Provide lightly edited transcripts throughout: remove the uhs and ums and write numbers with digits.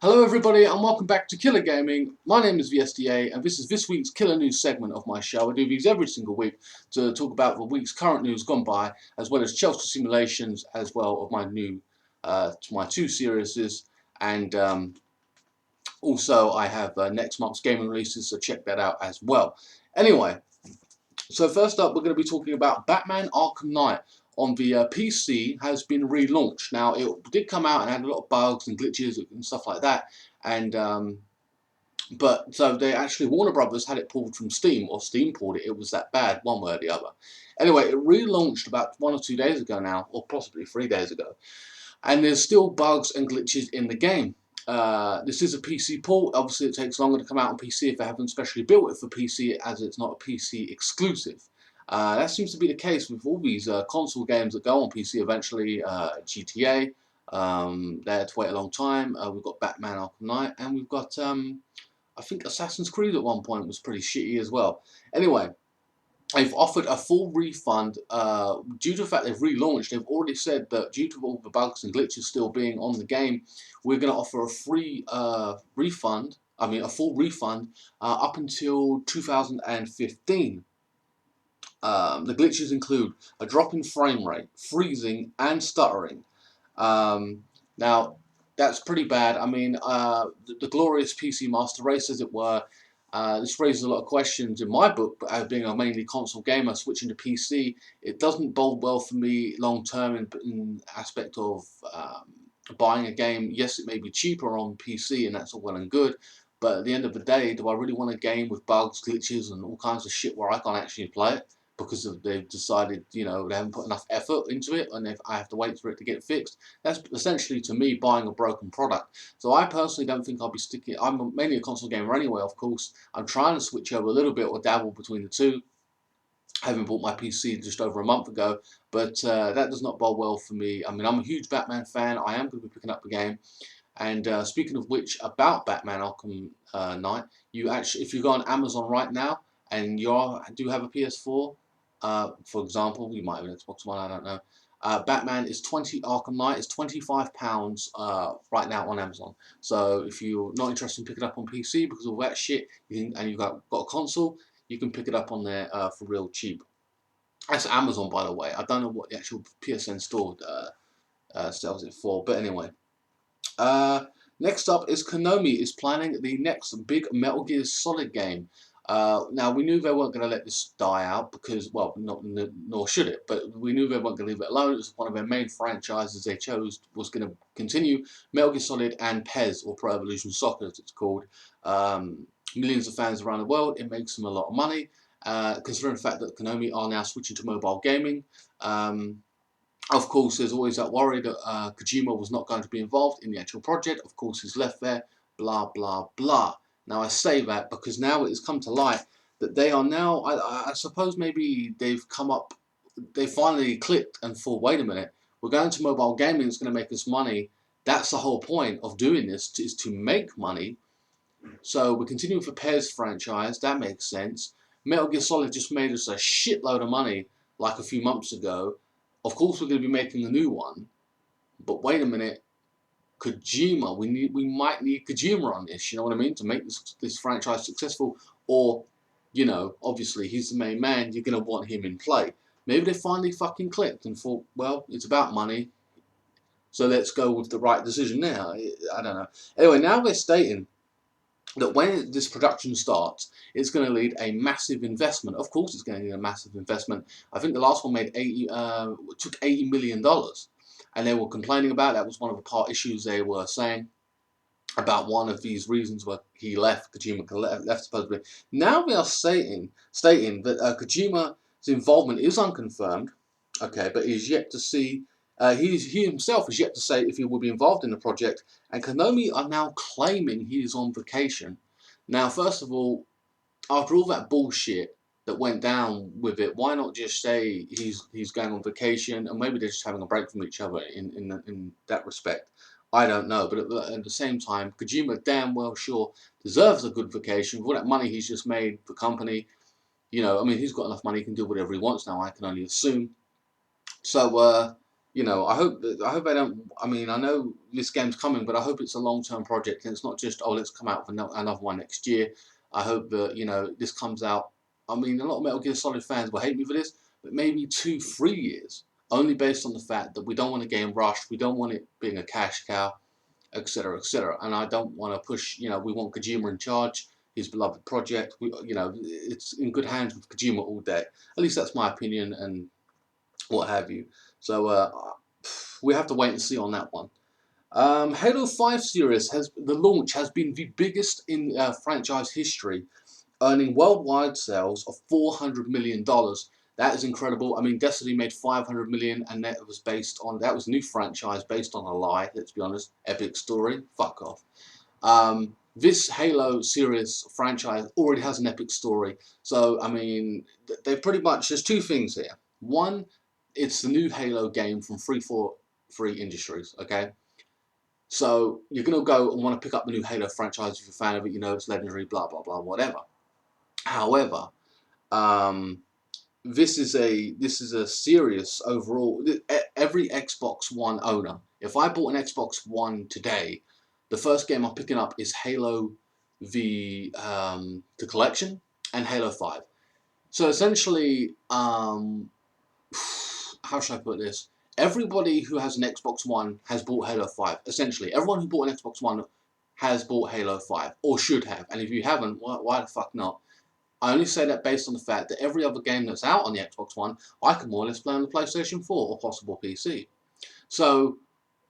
Hello everybody and welcome back to Killer Gaming. My name is VSDA and this is this week's Killer News segment of my show. I do these every single week to talk about the week's current news gone by, as well as Chelsea simulations, as well of my my two series, and also I have next month's gaming releases, so check that out as well. Anyway, so first up we're going to be talking about Batman Arkham Knight on the PC has been relaunched. Now it did come out and had a lot of bugs and glitches and stuff like that, and but so they actually, Warner Brothers had it pulled from Steam, or Steam pulled it. It was that bad, one way or the other. Anyway, it relaunched about 1 or 2 days ago now, or possibly 3 days ago, and there's still bugs and glitches in the game. This is a PC port. Obviously, it takes longer to come out on PC if they haven't specially built it for PC, as it's not a PC exclusive. That seems to be the case with all these console games that go on PC eventually. GTA, they had to wait a long time. We've got Batman Arkham Knight, and we've got I think Assassin's Creed at one point was pretty shitty as well. Anyway, they've offered a full refund due to the fact they've relaunched. They've already said that due to all the bugs and glitches still being on the game, we're going to offer a free refund. I mean, a full refund up until 2015. The glitches include a drop in frame rate, freezing, and stuttering. Now, that's pretty bad. I mean, the glorious PC Master Race, as it were, this raises a lot of questions in my book, but as being a mainly console gamer, switching to PC, it doesn't bode well for me long term in aspect of buying a game. Yes, it may be cheaper on PC, and that's all well and good, but at the end of the day, do I really want a game with bugs, glitches, and all kinds of shit where I can't actually play it? Because they've decided, they haven't put enough effort into it, and I have to wait for it to get fixed. That's essentially, to me, buying a broken product. So I personally don't think I'll be sticking. I'm mainly a console gamer anyway, of course. I'm trying to switch over a little bit or dabble between the two. Having bought my PC just over a month ago, but that does not bode well for me. I mean, I'm a huge Batman fan. I am going to be picking up the game. And speaking of which, about Batman Arkham Knight, if you go on Amazon right now and you do have a PS4, for example, you might have an Xbox One, I don't know. Batman is Arkham Knight is £25 right now on Amazon. So if you're not interested in picking it up on PC because of all that shit, and you've got a console, you can pick it up on there for real cheap. That's Amazon, by the way. I don't know what the actual PSN store sells it for, but anyway. Next up is Konami is planning the next big Metal Gear Solid game. Now, we knew they weren't going to let this die out because, well, nor should it, but we knew they weren't going to leave it alone. It was one of their main franchises they chose was going to continue. Metal Gear Solid and PES, or Pro Evolution Soccer as it's called. Millions of fans around the world. It makes them a lot of money, considering the fact that Konami are now switching to mobile gaming. Of course, there's always that worry that Kojima was not going to be involved in the actual project. Of course, he's left there, blah, blah, blah. Now, I say that because now it has come to light that they are now, I suppose maybe they've finally clicked and thought, wait a minute, we're going to mobile gaming, it's going to make us money. That's the whole point of doing this, is to make money. So we're continuing for PES franchise, that makes sense. Metal Gear Solid just made us a shitload of money like a few months ago. Of course, we're going to be making a new one, but wait a minute, Kojima, we might need Kojima on this. You know what I mean? To make this franchise successful, or obviously he's the main man. You're going to want him in play. Maybe they finally fucking clicked and thought, well, it's about money, so let's go with the right decision now. I don't know. Anyway, now they're stating that when this production starts, it's going to need a massive investment. Of course, it's going to need a massive investment. I think the last one took $80 million, and they were complaining about that. Was one of the part issues they were saying about one of these reasons where he left. Kojima left supposedly. Now they are stating that Kojima's involvement is unconfirmed. Okay, but he's yet to see. He himself is yet to say if he will be involved in the project, and Konami are now claiming he is on vacation. Now, first of all, after all that bullshit that went down with it, why not just say he's going on vacation, and maybe they're just having a break from each other in that respect. I don't know, but at the same time, Kojima damn well sure deserves a good vacation. For all that money he's just made for company, I mean, he's got enough money, he can do whatever he wants now, I can only assume. So, You know, I hope they don't. I mean, I know this game's coming, but I hope it's a long-term project and it's not just, oh, let's come out with another one next year. I hope that, you know, this comes out. I mean, a lot of Metal Gear Solid fans will hate me for this, but maybe 2, 3 years, only based on the fact that we don't want a game rushed, we don't want it being a cash cow, etc., etc. And I don't want to push. You know, we want Kojima in charge, his beloved project. You know, it's in good hands with Kojima all day. At least that's my opinion and what have you. So we have to wait and see on that one. Halo 5 series the launch has been the biggest in franchise history, earning worldwide sales of $400 million. That is incredible. I mean, Destiny made 500 million, and that was a new franchise based on a lie. Let's be honest, epic story. Fuck off. This Halo series franchise already has an epic story. So I mean, they pretty much there's two things here. One, it's the new Halo game from 343 Industries. Okay, so you're gonna go and want to pick up the new Halo franchise if you're a fan of it. You know it's legendary, blah blah blah, whatever. However, um, this is a serious overall. Every Xbox One owner, if I bought an Xbox One today, the first game I'm picking up is Halo, the collection, and Halo 5. So essentially, how should I put this? Everybody who has an Xbox One has bought Halo 5. Essentially, everyone who bought an Xbox One has bought Halo 5, or should have. And if you haven't, why the fuck not? I only say that based on the fact that every other game that's out on the Xbox One, I can more or less play on the PlayStation 4 or possible PC. So,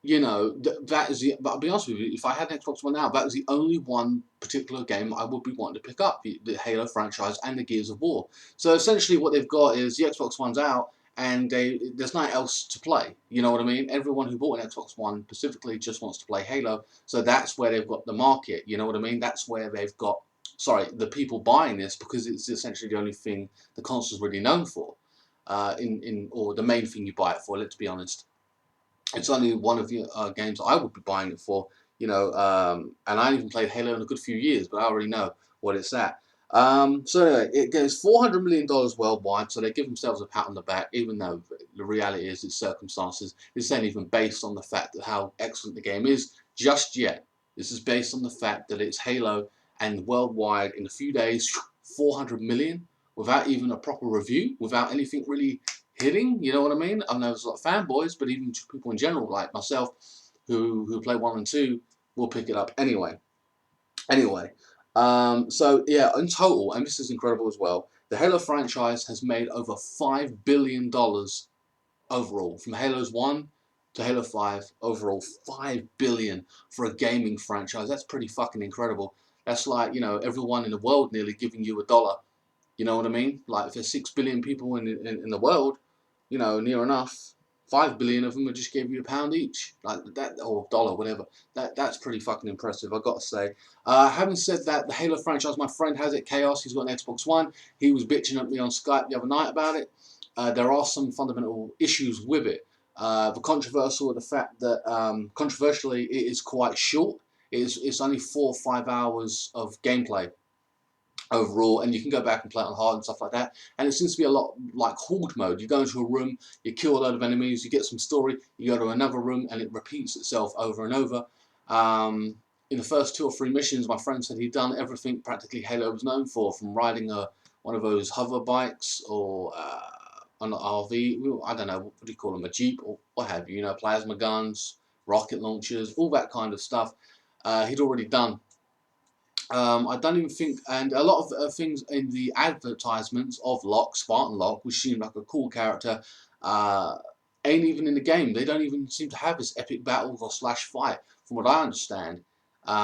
you know, that is the. But I'll be honest with you, if I had an Xbox One now, that was the only one particular game I would be wanting to pick up, the Halo franchise and the Gears of War. So essentially, what they've got is the Xbox One's out, and there's nothing else to play. You know what I mean? Everyone who bought an Xbox One specifically just wants to play Halo, so that's where they've got the market. You know what I mean? That's where they've got, sorry, the people buying this, because it's essentially the only thing the console's really known for, or the main thing you buy it for. Let's be honest. It's only one of the games I would be buying it for, you know. And I haven't played Halo in a good few years, but I already know what it's at. So anyway, it goes $400 million worldwide, so they give themselves a pat on the back, even though the reality is its circumstances. This ain't even based on the fact that how excellent the game is just yet. This is based on the fact that it's Halo, and worldwide in a few days, 400 million without even a proper review, without anything really hitting. You know what I mean? I know there's a lot of fanboys, but even people in general, like myself, who play 1 and 2, will pick it up anyway. Anyway, so yeah, in total, and this is incredible as well, the Halo franchise has made over $5 billion overall, from Halo's 1 to Halo 5. Overall, $5 billion for a gaming franchise. That's pretty fucking incredible. That's like, you know, everyone in the world nearly giving you $1. You know what I mean? Like, if there's 6 billion people in the world, you know, near enough, 5 billion of them would just give you £1 each, like that, or dollar, whatever. That's pretty fucking impressive, I've got to say. Having said that, the Halo franchise, my friend has it, Chaos. He's got an Xbox One. He was bitching at me on Skype the other night about it. There are some fundamental issues with it. The fact that controversially it is quite short. It's only 4 or 5 hours of gameplay overall, and you can go back and play it on hard and stuff like that, and it seems to be a lot like horde mode. You go into a room, you kill a load of enemies, you get some story, you go to another room, and it repeats itself over and over. In the first 2 or 3 missions, my friend said he'd done everything practically Halo was known for, from riding one of those hover bikes, or an RV, I don't know, what do you call them, a Jeep, or what have you, you know, plasma guns, rocket launchers, all that kind of stuff. He'd already done. I don't even think, and a lot of things in the advertisements of Locke, Spartan Locke, which seemed like a cool character, uh, ain't even in the game. They don't even seem to have this epic battle or slash fight, from what I understand.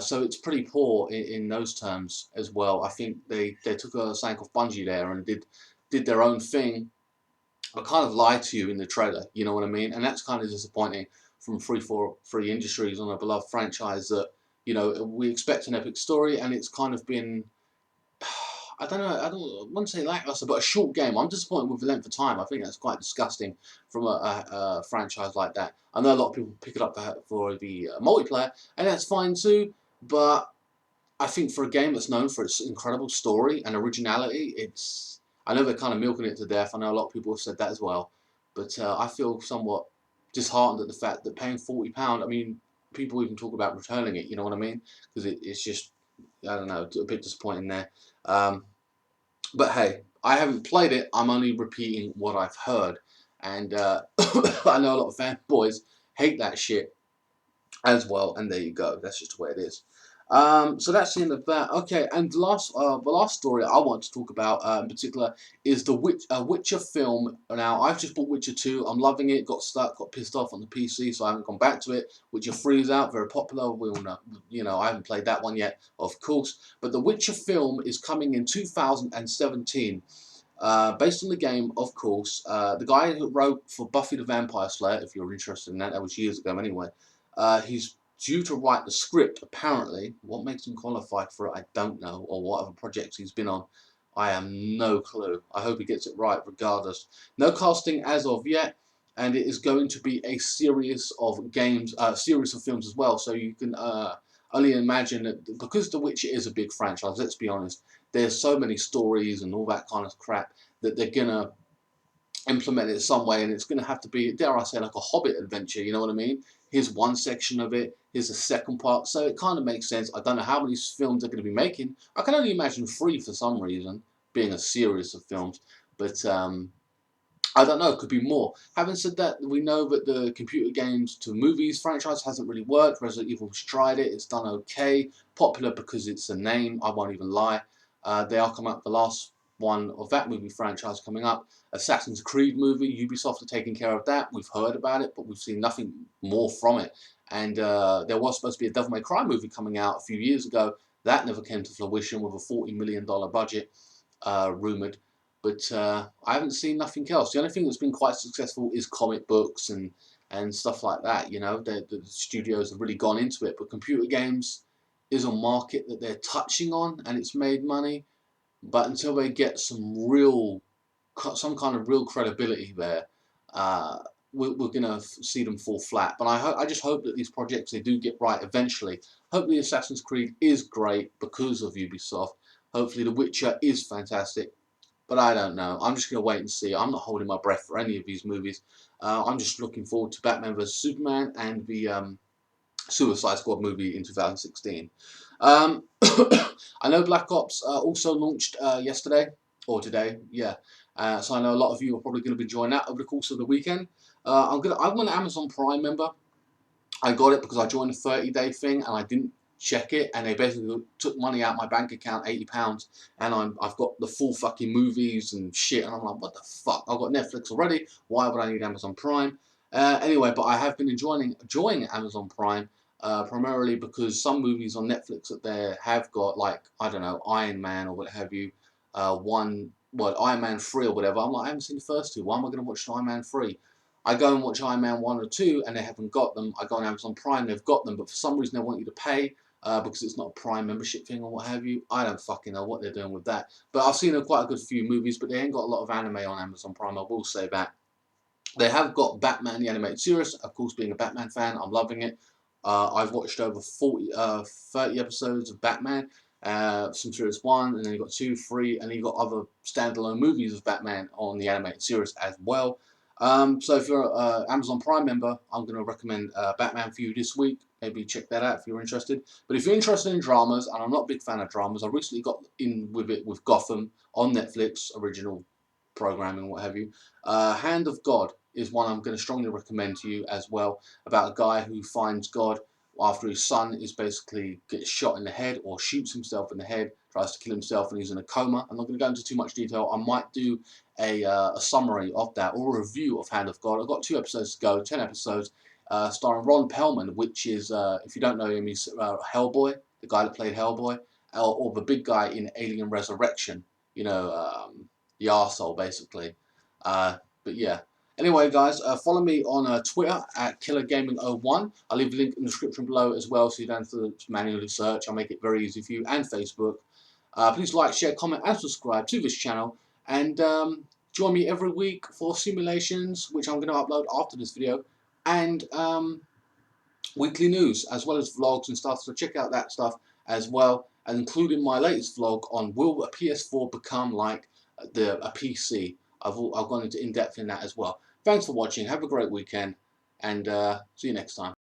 So it's pretty poor in those terms as well. I think they took a sank off Bungie there and did their own thing. I kind of lied to you in the trailer, you know what I mean? And that's kind of disappointing from 343 Industries on a beloved franchise that, you know, we expect an epic story, and it's kind of been, I don't know, I wouldn't say lackluster, but a short game. I'm disappointed with the length of time. I think that's quite disgusting from a franchise like that. I know a lot of people pick it up for the multiplayer, and that's fine too, but I think for a game that's known for its incredible story and originality, I know they're kind of milking it to death. I know a lot of people have said that as well, but I feel somewhat disheartened at the fact that paying £40, I mean, people even talk about returning it, you know what I mean? Because it's just, I don't know, a bit disappointing there. Um, but hey, I haven't played it, I'm only repeating what I've heard. And I know a lot of fanboys hate that shit as well, and there you go. That's just the way it is. So that's the end of that. Okay, and the last story I want to talk about in particular is the Witcher film. Now, I've just bought Witcher 2. I'm loving it. Got stuck, got pissed off on the PC, so I haven't gone back to it. Witcher 3 is out, very popular. We all know, you know, I haven't played that one yet, of course. But the Witcher film is coming in 2017. Based on the game, of course. The guy who wrote for Buffy the Vampire Slayer, if you're interested in that, that was years ago anyway. He's due to write the script, apparently. What makes him qualified for it, I don't know, or what other projects he's been on. I have no clue. I hope he gets it right regardless. No casting as of yet, and it is going to be a series of games, series of films as well. So you can only imagine that, because The Witcher is a big franchise, let's be honest, there's so many stories and all that kind of crap that they're gonna implement it some way, and it's gonna have to be, dare I say, like a Hobbit adventure. You know what I mean? Here's one section of it. Here's a second part. So it kind of makes sense. I don't know how many films they're going to be making. I can only imagine 3 for some reason, being a series of films. But I don't know, it could be more. Having said that, we know that the computer games to movies franchise hasn't really worked. Resident Evil's tried it, it's done okay. Popular because it's a name, I won't even lie. They are coming up, the last one of that movie franchise coming up. Assassin's Creed movie, Ubisoft are taking care of that. We've heard about it, but we've seen nothing more from it. And there was supposed to be a Devil May Cry movie coming out a few years ago. That never came to fruition with a $40 million budget, rumoured. But I haven't seen nothing else. The only thing that's been quite successful is comic books and stuff like that. You know, the studios have really gone into it. But computer games is a market that they're touching on, and it's made money. But until they get some kind of real credibility there, uh, we're gonna see them fall flat. But I just hope that these projects, they do get right eventually. Hopefully, Assassin's Creed is great because of Ubisoft. Hopefully, The Witcher is fantastic. But I don't know. I'm just going to wait and see. I'm not holding my breath for any of these movies. I'm just looking forward to Batman vs Superman and the Suicide Squad movie in 2016. I know Black Ops also launched yesterday or today. Yeah. So I know a lot of you are probably going to be enjoying that over the course of the weekend. I'm an Amazon Prime member. I got it because I joined a 30-day thing and I didn't check it, and they basically took money out of my bank account, £80, and I've got the full fucking movies and shit, and I'm like, what the fuck? I've got Netflix already. Why would I need Amazon Prime? Anyway, but I have been enjoying Amazon Prime. Primarily because some movies on Netflix that they have got, like, I don't know, Iron Man or what have you, Iron Man 3 or whatever. I'm like, I haven't seen the first two. Why am I going to watch Iron Man 3? I go and watch Iron Man 1 or 2 and they haven't got them. I go on Amazon Prime, they've got them, but for some reason they want you to pay because it's not a Prime membership thing or what have you. I don't fucking know what they're doing with that. But I've seen quite a good few movies, but they ain't got a lot of anime on Amazon Prime, I will say that. They have got Batman, the animated series. Of course, being a Batman fan, I'm loving it. I've watched over 30 episodes of Batman, from Series 1, and then you've got 2, 3, and then you've got other standalone movies of Batman on the animated series as well. So if you're an Amazon Prime member, I'm going to recommend Batman for you this week. Maybe check that out if you're interested. But if you're interested in dramas, and I'm not a big fan of dramas, I recently got in with it with Gotham on Netflix, original programming, what have you. Hand of God is one I'm going to strongly recommend to you as well, about a guy who finds God after his son is basically gets shot in the head or shoots himself in the head, tries to kill himself, and he's in a coma. I'm not going to go into too much detail. I might do a summary of that or a review of Hand of God. I've got 2 episodes to go, 10 episodes, starring Ron Perlman, which is, if you don't know him, he's Hellboy, the guy that played Hellboy, or the big guy in Alien Resurrection, you know, the arsehole basically. But yeah. Anyway, guys, follow me on Twitter at KillerGaming01. I'll leave a link in the description below as well, so you don't have to manually search. I'll make it very easy for you, and Facebook. Please like, share, comment, and subscribe to this channel. And join me every week for simulations, which I'm going to upload after this video, and weekly news, as well as vlogs and stuff. So check out that stuff as well, and including my latest vlog on will a PS4 become like a PC. I've gone into in-depth in that as well. Thanks for watching. Have a great weekend, and see you next time.